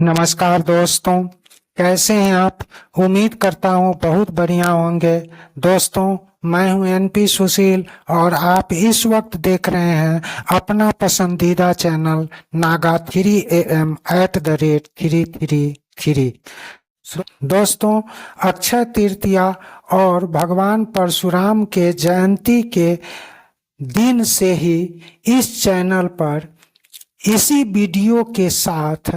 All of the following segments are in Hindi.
नमस्कार दोस्तों, कैसे हैं आप। उम्मीद करता हूँ बहुत बढ़िया होंगे। दोस्तों, मैं हूँ एनपी सुशील और आप इस वक्त देख रहे हैं अपना पसंदीदा चैनल नागा 3am@333। दोस्तों, अक्षय तृतीया और भगवान परशुराम के जयंती के दिन से ही इस चैनल पर इसी वीडियो के साथ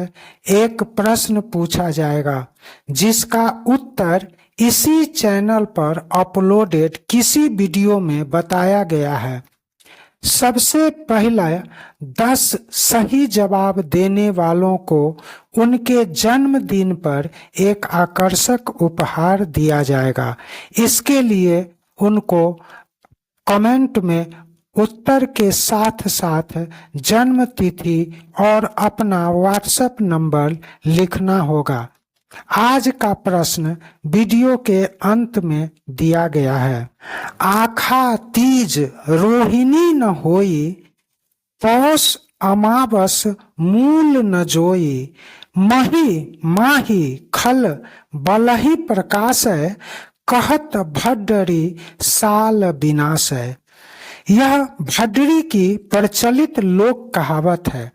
एक प्रश्न पूछा जाएगा, जिसका उत्तर इसी चैनल पर अपलोडेड किसी वीडियो में बताया गया है। सबसे पहला 10 सही जवाब देने वालों को उनके जन्मदिन पर एक आकर्षक उपहार दिया जाएगा। इसके लिए उनको कमेंट में उत्तर के साथ साथ जन्म तिथि और अपना व्हाट्सएप नंबर लिखना होगा। आज का प्रश्न वीडियो के अंत में दिया गया है। आखा तीज रोहिणी न होई, पौष अमावस मूल न जोई, मही माही खल बलहि प्रकाशय, कहत भड्डरी साल विनाशय। यह भड्डरी की प्रचलित लोक कहावत है।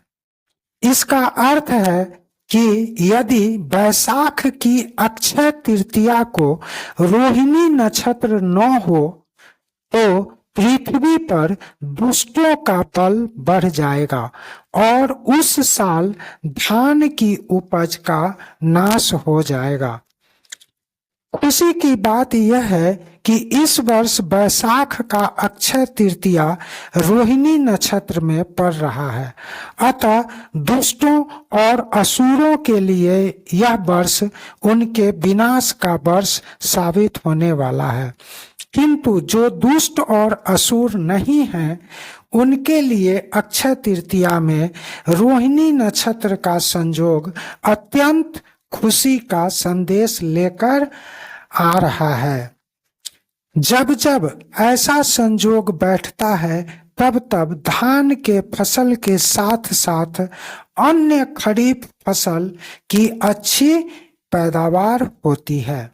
इसका अर्थ है कि यदि बैसाख की अक्षय तृतीया को रोहिणी नक्षत्र न हो तो पृथ्वी पर दुष्टों का बल बढ़ जाएगा और उस साल धान की उपज का नाश हो जाएगा। खुशी की बात यह है कि इस वर्ष बैसाख का अक्षय तृतीया रोहिणी नक्षत्र में पड़ रहा है। अतः दुष्टों और असुरों के लिए यह वर्ष उनके विनाश का वर्ष साबित होने वाला है। किंतु जो दुष्ट और असुर नहीं हैं, उनके लिए अक्षय तृतीया में रोहिणी नक्षत्र का संयोग अत्यंत खुशी का संदेश लेकर आ रहा है। जब जब ऐसा संयोग बैठता है, तब तब धान के फसल के साथ साथ अन्य खरीफ फसल की अच्छी पैदावार होती है।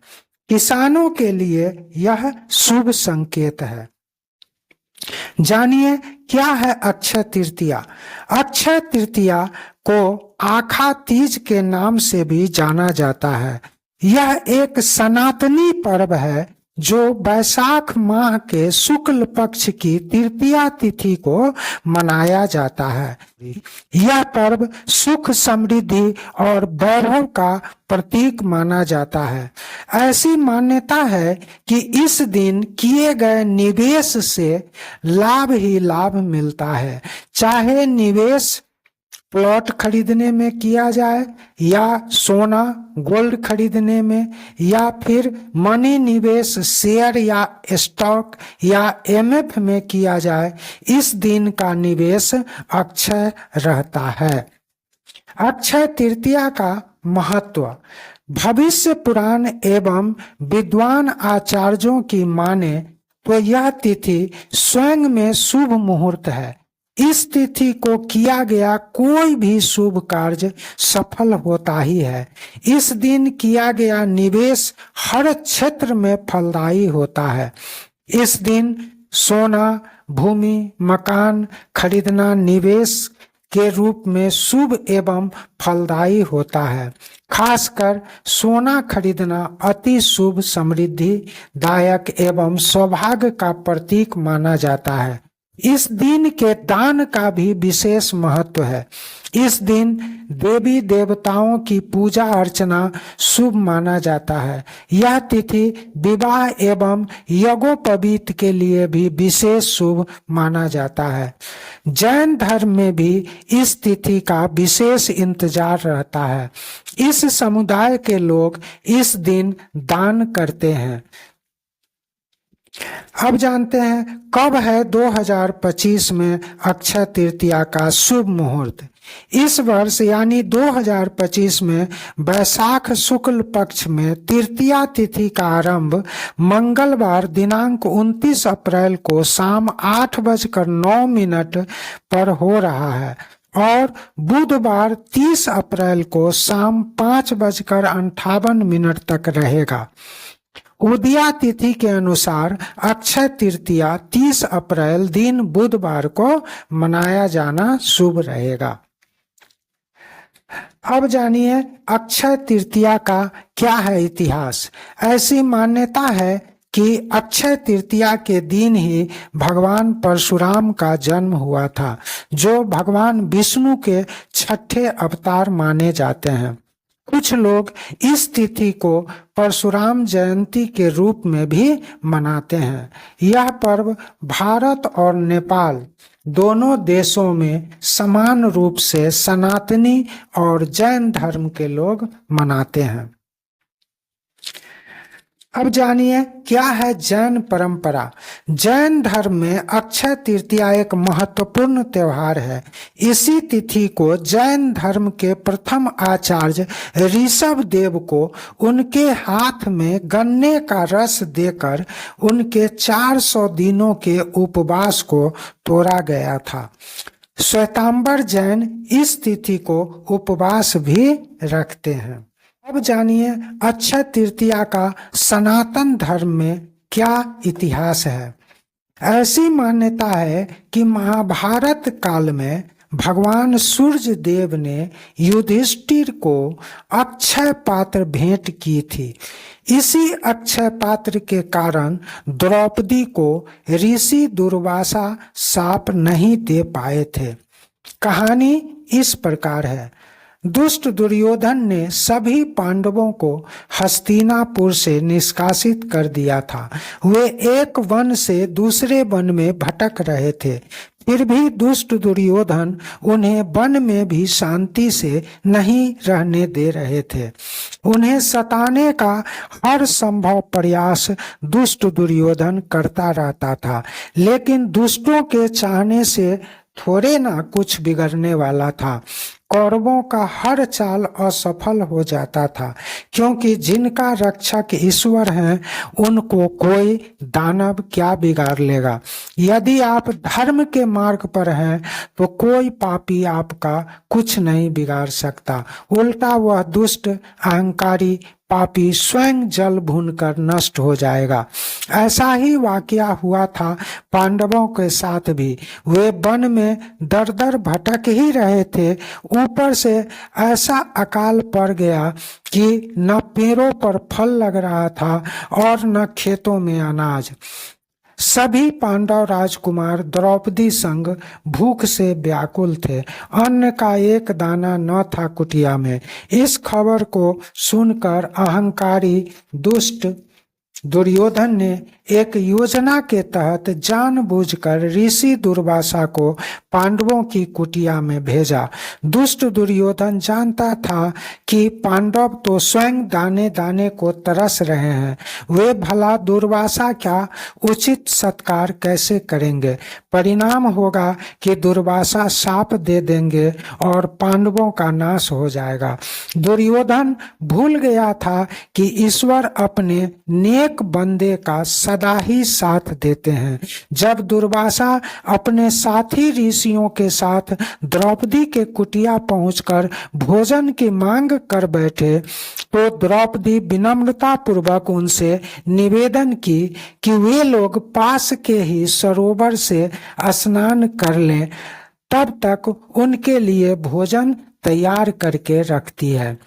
किसानों के लिए यह शुभ संकेत है। जानिए क्या है अक्षय तृतीया। अक्षय तृतीया को आखा तीज के नाम से भी जाना जाता है। यह एक सनातनी पर्व है जो बैसाख माह के शुक्ल पक्ष की तृतीया तिथि को मनाया जाता है। यह पर्व सुख, समृद्धि और वैभव का प्रतीक माना जाता है। ऐसी मान्यता है कि इस दिन किए गए निवेश से लाभ ही लाभ मिलता है, चाहे निवेश प्लॉट खरीदने में किया जाए या सोना गोल्ड खरीदने में, या फिर मनी निवेश शेयर या स्टॉक या एमएफ में किया जाए। इस दिन का निवेश अक्षय रहता है। अक्षय तृतीया का महत्व। भविष्य पुराण एवं विद्वान आचार्यों की माने तो यह तिथि स्वयं में शुभ मुहूर्त है। इस तिथि को किया गया कोई भी शुभ कार्य सफल होता ही है। इस दिन किया गया निवेश हर क्षेत्र में फलदायी होता है। इस दिन सोना, भूमि, मकान खरीदना निवेश के रूप में शुभ एवं फलदायी होता है। खासकर सोना खरीदना अति शुभ, समृद्धि दायक एवं सौभाग्य का प्रतीक माना जाता है। इस दिन के दान का भी विशेष महत्व है। इस दिन देवी देवताओं की पूजा अर्चना शुभ माना जाता है। यह तिथि विवाह एवं यज्ञोपवीत के लिए भी विशेष शुभ माना जाता है। जैन धर्म में भी इस तिथि का विशेष इंतजार रहता है। इस समुदाय के लोग इस दिन दान करते हैं। अब जानते हैं कब है 2025 में अक्षय तृतीया का शुभ मुहूर्त। इस वर्ष यानी 2025 में बैसाख शुक्ल पक्ष में तृतीया तिथि का आरंभ मंगलवार दिनांक 29 अप्रैल को शाम 8:09 पर हो रहा है। और बुधवार 30 अप्रैल को शाम 5:58 तक रहेगा। उदया तिथि के अनुसार अक्षय तृतीया 30 अप्रैल दिन बुधवार को मनाया जाना शुभ रहेगा। अब जानिए अक्षय तृतीया का क्या है इतिहास। ऐसी मान्यता है कि अक्षय तृतीया के दिन ही भगवान परशुराम का जन्म हुआ था, जो भगवान विष्णु के छठे अवतार माने जाते हैं। कुछ लोग इस तिथि को परशुराम जयंती के रूप में भी मनाते हैं। यह पर्व भारत और नेपाल दोनों देशों में समान रूप से सनातनी और जैन धर्म के लोग मनाते हैं। अब जानिए क्या है जैन परंपरा। जैन धर्म में अक्षय तृतीया एक महत्वपूर्ण त्योहार है। इसी तिथि को जैन धर्म के प्रथम आचार्य ऋषभ देव को उनके हाथ में गन्ने का रस देकर उनके 400 दिनों के उपवास को तोड़ा गया था। श्वेतांबर जैन इस तिथि को उपवास भी रखते हैं। अब जानिए अक्षय तृतीया का सनातन धर्म में क्या इतिहास है। ऐसी मान्यता है कि महाभारत काल में भगवान सूर्य देव ने युधिष्ठिर को अक्षय पात्र भेंट की थी। इसी अक्षय पात्र के कारण द्रौपदी को ऋषि दुर्वासा शाप नहीं दे पाए थे। कहानी इस प्रकार है। दुष्ट दुर्योधन ने सभी पांडवों को हस्तिनापुर से निष्कासित कर दिया था। वे एक वन से दूसरे वन में भटक रहे थे, फिर भी दुष्ट दुर्योधन उन्हें वन में भी शांति से नहीं रहने दे रहे थे। उन्हें सताने का हर संभव प्रयास दुष्ट दुर्योधन करता रहता था, लेकिन दुष्टों के चाहने से थोड़े ना कुछ बिगड़ने वाला था। कौरवों का हर चाल असफल हो जाता था, क्योंकि जिनका रक्षक ईश्वर हैं उनको कोई दानव क्या बिगाड़ लेगा। यदि आप धर्म के मार्ग पर हैं तो कोई पापी आपका कुछ नहीं बिगाड़ सकता। उल्टा वह दुष्ट अहंकारी पापी स्वयं जल भूनकर नष्ट हो जाएगा। ऐसा ही वाकया हुआ था पांडवों के साथ भी। वे वन में दर दर भटक ही रहे थे, ऊपर से ऐसा अकाल पड़ गया कि न पेड़ों पर फल लग रहा था और न खेतों में अनाज। सभी पांडव राजकुमार द्रौपदी संग भूख से व्याकुल थे। अन्न का एक दाना न था कुटिया में। इस खबर को सुनकर अहंकारी दुष्ट दुर्योधन ने एक योजना के तहत जानबूझकर ऋषि दुर्वासा को पांडवों की कुटिया में भेजा। दुष्ट दुर्योधन जानता था कि पांडव तो स्वयं दाने दाने को तरस रहे हैं, वे भला दुर्वासा क्या उचित सत्कार कैसे करेंगे। परिणाम होगा कि दुर्वासा शाप दे देंगे और पांडवों का नाश हो जाएगा। दुर्योधन भूल गया था कि ईश्वर अपने नेक बंदे का सदा ही साथ देते हैं। जब दुर्वासा अपने साथी ऋषियों के साथ द्रौपदी के कुटिया पहुंचकर भोजन की मांग कर बैठे तो द्रौपदी विनम्रता पूर्वक उनसे निवेदन की कि वे लोग पास के ही सरोवर से स्नान कर लें, तब तक उनके लिए भोजन तैयार करके रखती है।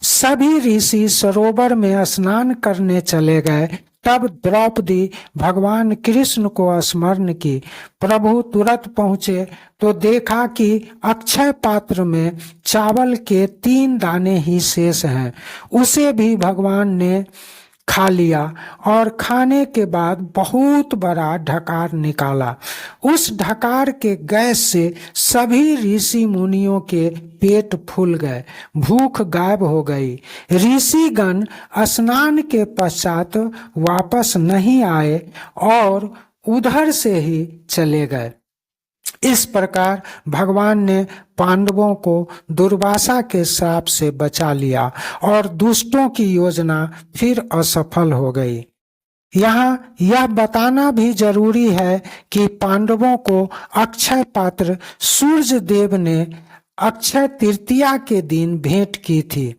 सभी ऋषि सरोवर में स्नान करने चले गए। तब द्रौपदी भगवान कृष्ण को स्मरण की। प्रभु तुरंत पहुँचे तो देखा कि अक्षय पात्र में चावल के 3 दाने ही शेष हैं। उसे भी भगवान ने खा लिया और खाने के बाद बहुत बड़ा ढकार निकाला। उस ढकार के गैस से सभी ऋषि मुनियों के पेट फूल गए, भूख गायब हो गई। ऋषिगण स्नान के पश्चात वापस नहीं आए और उधर से ही चले गए। इस प्रकार भगवान ने पांडवों को दुर्वासा के श्राप से बचा लिया और दुष्टों की योजना फिर असफल हो गई। यहाँ यह बताना भी जरूरी है कि पांडवों को अक्षय पात्र सूर्य देव ने अक्षय तृतीया के दिन भेंट की थी।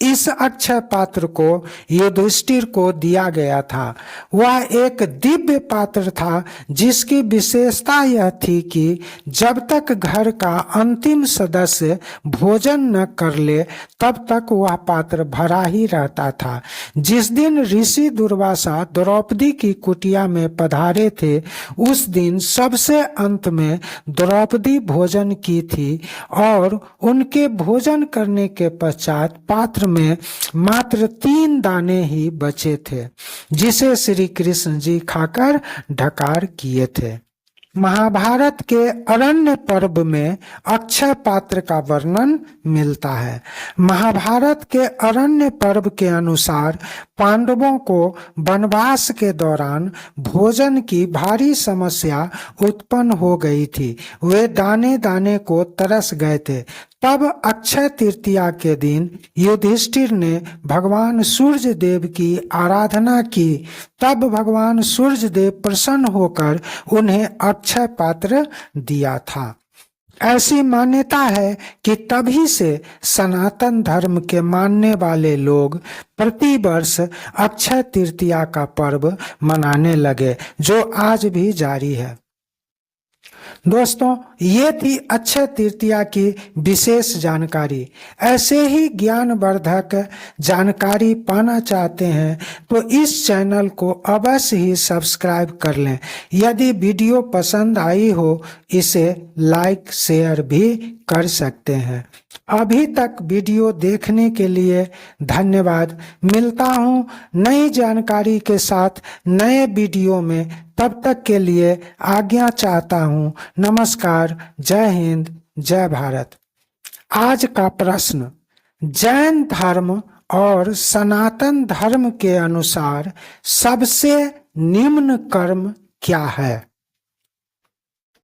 इस अक्षय पात्र को युधिष्ठिर को दिया गया था। वह एक दिव्य पात्र था जिसकी विशेषता यह थी कि जब तक घर का अंतिम सदस्य भोजन न कर ले तब तक वह पात्र भरा ही रहता था। जिस दिन ऋषि दुर्वासा द्रौपदी की कुटिया में पधारे थे उस दिन सबसे अंत में द्रौपदी भोजन की थी और उनके भोजन करने के पश्चात पात्र में मात्र 3 दाने ही बचे थे जिसे श्री कृष्ण जी खाकर ढकार किए थे। महाभारत के अरण्य पर्व में अक्षय पात्र का वर्णन मिलता है। महाभारत के अरण्य पर्व के अनुसार पांडवों को वनवास के दौरान भोजन की भारी समस्या उत्पन्न हो गई थी। वे दाने दाने को तरस गए थे। तब अक्षय तृतीया के दिन युधिष्ठिर ने भगवान सूर्य देव की आराधना की। तब भगवान सूर्य देव प्रसन्न होकर उन्हें अक्षय पात्र दिया था। ऐसी मान्यता है कि तभी से सनातन धर्म के मानने वाले लोग प्रतिवर्ष अक्षय तृतीया का पर्व मनाने लगे, जो आज भी जारी है। दोस्तों, ये थी अक्षय तृतीया की विशेष जानकारी। ऐसे ही ज्ञानवर्धक जानकारी पाना चाहते हैं तो इस चैनल को अवश्य ही सब्सक्राइब कर लें। यदि वीडियो पसंद आई हो इसे लाइक शेयर भी कर सकते हैं। अभी तक वीडियो देखने के लिए धन्यवाद। मिलता हूँ नई जानकारी के साथ नए वीडियो में। तब तक के लिए आज्ञा चाहता हूँ। नमस्कार, जय हिंद, जय भारत। आज का प्रश्न, जैन धर्म और सनातन धर्म के अनुसार सबसे निम्न कर्म क्या है?